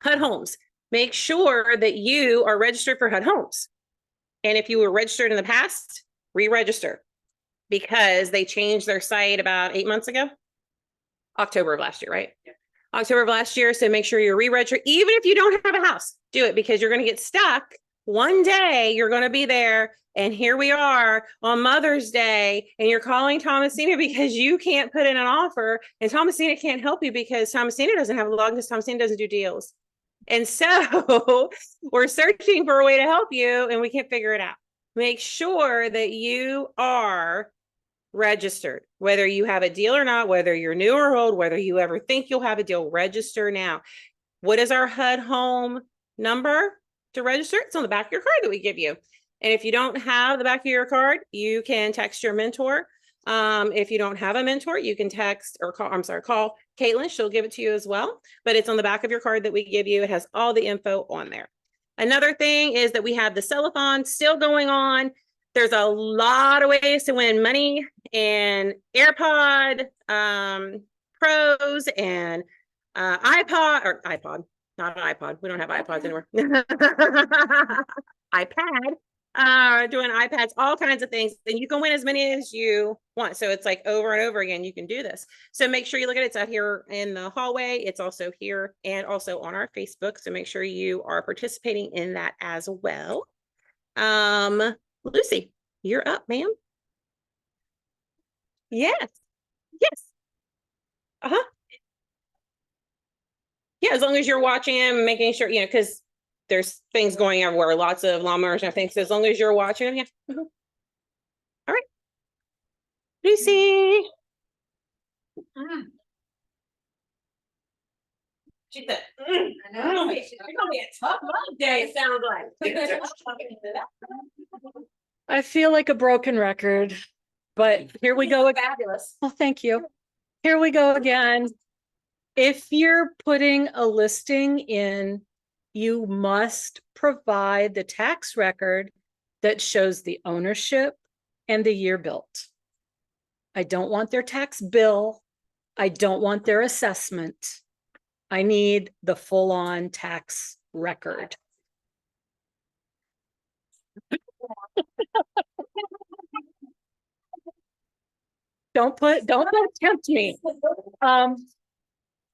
A: HUD Homes. Make sure that you are registered for HUD Homes. And if you were registered in the past, re-register, because they changed their site about 8 months ago. October of last year, right? Yeah. October of last year. So make sure you're re-registered. Even if you don't have a house, do it, because you're going to get stuck. One day you're going to be there. And here we are on Mother's Day, and you're calling Thomasina because you can't put in an offer, and Thomasina can't help you because Thomasina doesn't have a log, because Thomasina doesn't do deals. And so we're searching for a way to help you and we can't figure it out. Make sure that you are registered, whether you have a deal or not, whether you're new or old, whether you ever think you'll have a deal, register now. What is our HUD home number to register? It's on the back of your card that we give you. And if you don't have the back of your card, you can text your mentor. If you don't have a mentor, you can text or call Caitlin. She'll give it to you as well. But it's on the back of your card that we give you. It has all the info on there. Another thing is that we have the Cellathon still going on. There's a lot of ways to win money and AirPod Pros and iPod, not an iPod. We don't have iPods anymore. iPad. Doing iPads, all kinds of things, and you can win as many as you want. So it's like over and over again, you can do this. So make sure you look at it. It's out here in the hallway. It's also here and also on our Facebook. So make sure you are participating in that as well. Lucy, you're up, ma'am. Yes. Yes. Uh-huh. Yeah, as long as you're watching them, making sure, you know, because there's things going everywhere, lots of lawnmowers and things. So as long as you're watching them, yeah. All right. Lucy. She said, it's gonna be a tough Monday, it sounds like.
C: I feel like a broken record, but here we go.
A: Fabulous.
C: Well, thank you. Here we go again. If you're putting a listing in, you must provide the tax record that shows the ownership and the year built. I don't want their tax bill. I don't want their assessment. I need the full-on tax record. Don't tempt me.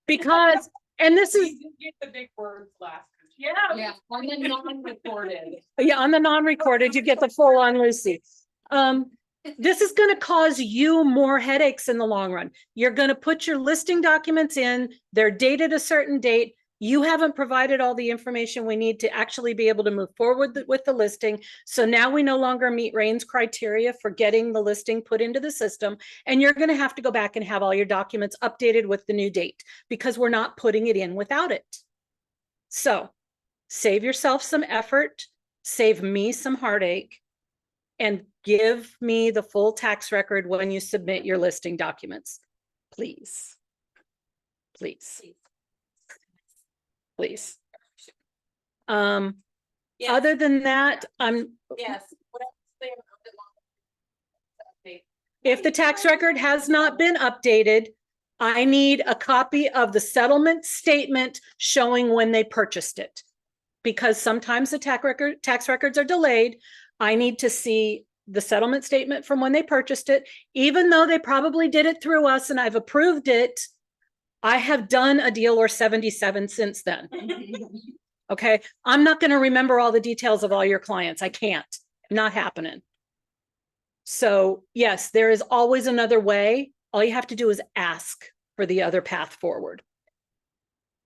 C: Because, and this is.
P: Get the big words last.
C: Yeah.
P: Yeah, on the non-recorded.
C: Yeah, on the non-recorded, you get the full on Lucy. This is gonna cause you more headaches in the long run. You're gonna put your listing documents in, they're dated a certain date. You haven't provided all the information we need to actually be able to move forward with the listing. So now we no longer meet Rain's criteria for getting the listing put into the system. And you're gonna have to go back and have all your documents updated with the new date because we're not putting it in without it. So save yourself some effort, save me some heartache, and give me the full tax record when you submit your listing documents. Please. Please. Please. Other than that,
A: Yes.
C: if the tax record has not been updated, I need a copy of the settlement statement showing when they purchased it. Because sometimes the tax records are delayed. I need to see the settlement statement from when they purchased it, even though they probably did it through us and I've approved it. I have done a deal or 77 since then. Okay, I'm not going to remember all the details of all your clients. I can't, not happening. So yes, there is always another way. All you have to do is ask for the other path forward.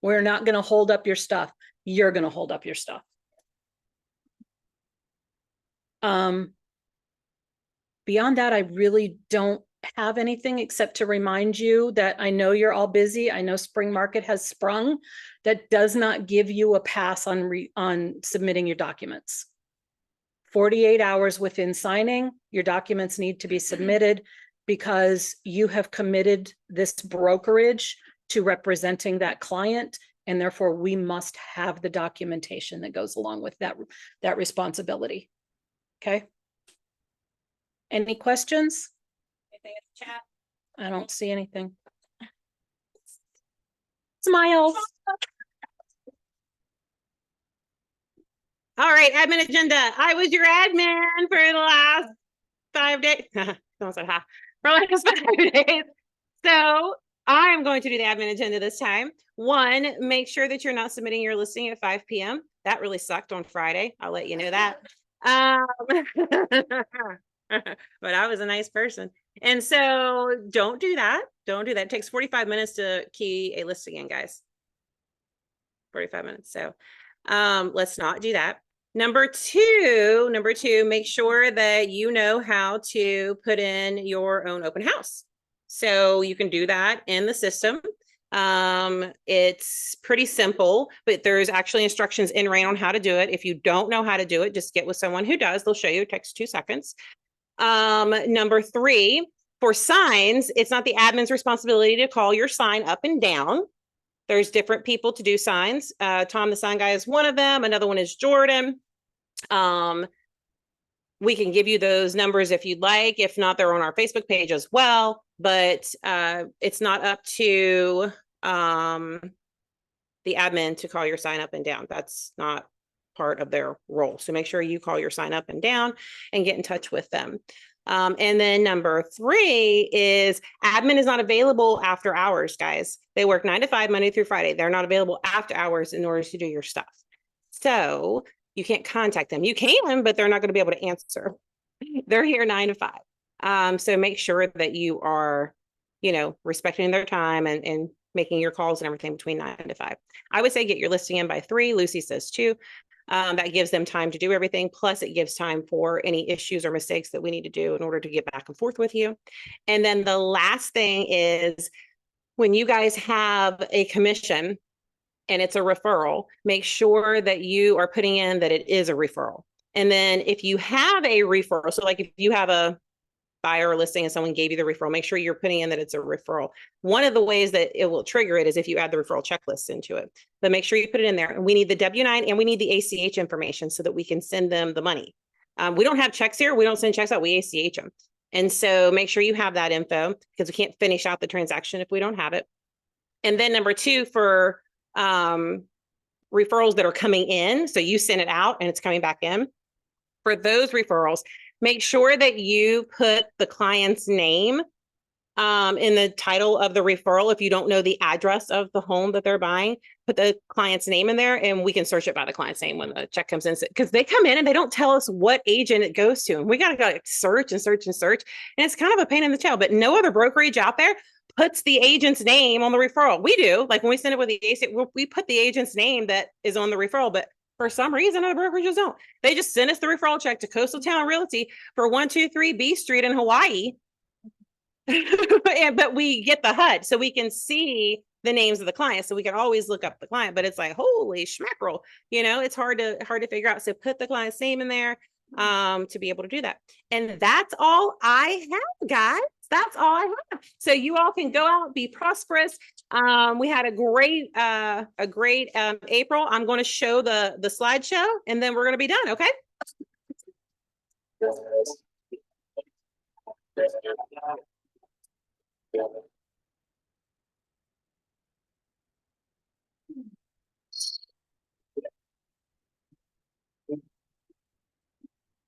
C: We're not going to hold up your stuff. You're going to hold up your stuff. Beyond that, I really don't have anything except to remind you that I know you're all busy. I know spring market has sprung. That does not give you a pass on submitting your documents. 48 hours within signing, your documents need to be submitted because you have committed this brokerage to representing that client, and therefore we must have the documentation that goes along with that responsibility. Okay. Any questions?
A: Anything in the chat?
C: I don't see anything. Smiles.
A: All right, admin agenda. I was your admin for the last 5 days. Almost said half. For the last 5 days. So I'm going to do the admin agenda this time. 1, make sure that you're not submitting your listing at 5 p.m. That really sucked on Friday. I'll let you know that. But I was a nice person. And so don't do that. Don't do that. It takes 45 minutes to key a listing in, guys. 45 minutes. So let's not do that. Number two, make sure that you know how to put in your own open house. So you can do that in the system. It's pretty simple, but there's actually instructions in Rain on how to do it. If you don't know how to do it, just get with someone who does. They'll show you. It takes 2 seconds. Number 3, for signs, it's not the admin's responsibility to call your sign up and down. There's different people to do signs. Tom, the sign guy, is one of them. Another one is Jordan. We can give you those numbers if you'd like. If not, they're on our Facebook page as well. But it's not up to the admin to call your sign up and down. That's not part of their role. So make sure you call your sign up and down and get in touch with them. And then number 3 is admin is not available after hours, guys. They work 9 to 5, Monday through Friday. They're not available after hours in order to do your stuff. So you can't contact them. You can, but they're not going to be able to answer. They're here 9 to 5. So make sure that you are, respecting their time and making your calls and everything between 9 to 5. I would say get your listing in by 3. Lucy says 2. That gives them time to do everything. Plus it gives time for any issues or mistakes that we need to do in order to get back and forth with you. And then the last thing is when you guys have a commission and it's a referral, make sure that you are putting in that it is a referral. And then if you have a referral, so like if you have a buyer or listing and someone gave you the referral, make sure you're putting in that it's a referral. One of the ways that it will trigger it is if you add the referral checklist into it, but make sure you put it in there. And we need the W-9 and we need the ACH information so that we can send them the money. We don't have checks here. We don't send checks out. We ACH them. And so make sure you have that info because we can't finish out the transaction if we don't have it. And then number two, for referrals that are coming in, so you send it out and it's coming back in. For those referrals, make sure that you put the client's name in the title of the referral. If you don't know the address of the home that they're buying, put the client's name in there and we can search it by the client's name when the check comes in. Because they come in and they don't tell us what agent it goes to. And we got to go search and search and search. And it's kind of a pain in the tail, but no other brokerage out there puts the agent's name on the referral. We do. Like when we send it with the ACH, we put the agent's name that is on the referral, but for some reason, other brokerages don't. They just send us the referral check to Coastal Town Realty for 123 B Street in Hawaii. But we get the HUD so we can see the names of the clients. So we can always look up the client, but it's like, holy schmackerel, it's hard to figure out. So put the client's name in there to be able to do that. And that's all I have, guys. That's all I have. So you all can go out, be prosperous. We had a great April. I'm going to show the slideshow and then we're going to be done. Okay.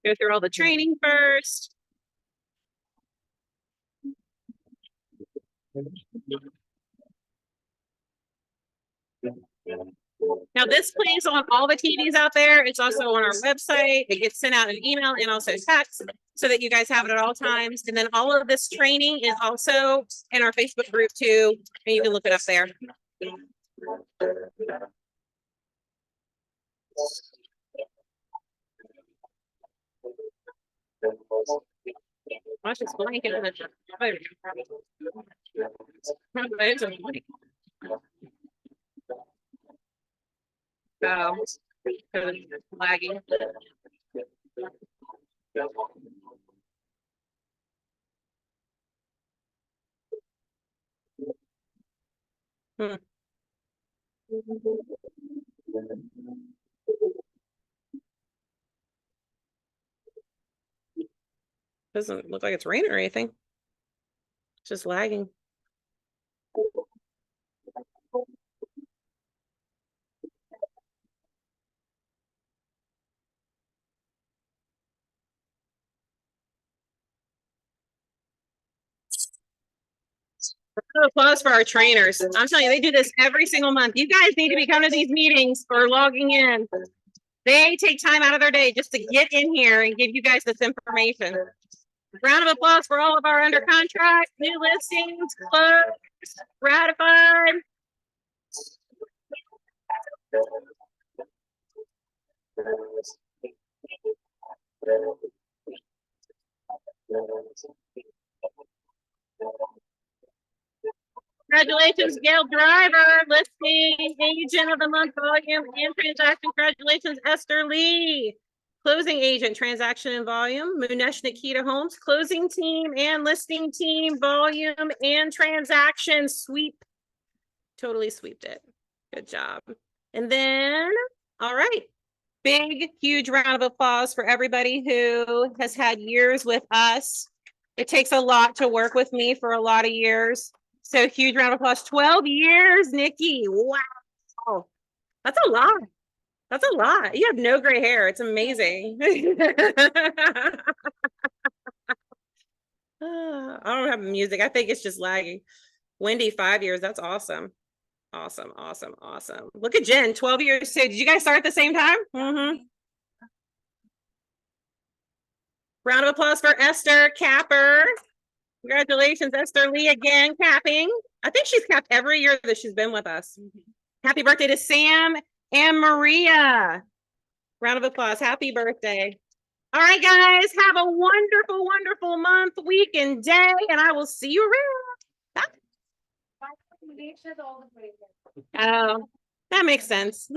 A: Go through all the training first. Now this plays on all the TVs out there. It's also on our website. It gets sent out in email and also text so that you guys have it at all times. And then all of this training is also in our Facebook group too. And you can look it up there. Watch this blanket in the so lagging. Doesn't look like it's raining or anything. It's just lagging. Applause for our trainers. I'm telling you, they do this every single month. You guys need to be coming to these meetings or logging in. They take time out of their day just to get in here and give you guys this information. Round of applause for all of our under contract, new listings, closed, ratified. Congratulations, Gail Driver, listing agent of the month volume and transaction. Congratulations, Esther Lee, closing agent, transaction and volume. Munesh Nikita Holmes, closing team and listing team, volume and transaction. Sweep, totally sweeped it. Good job. And then, all right, big, huge round of applause for everybody who has had years with us. It takes a lot to work with me for a lot of years. So huge round of applause. 12 years, Nikki. Wow. That's a lot. That's a lot. You have no gray hair. It's amazing. I don't have music. I think it's just lagging. Wendy, 5 years. That's awesome. Awesome, awesome, awesome. Look at Jen, 12 years too. Did you guys start at the same time? Mm-hmm. Round of applause for Esther Capper. Congratulations, Esther Lee, again, capping. I think she's capped every year that she's been with us. Happy birthday to Sam and Maria. Round of applause. Happy birthday. All right, guys, have a wonderful, wonderful month, week, and day, and I will see you around. Oh, that makes sense.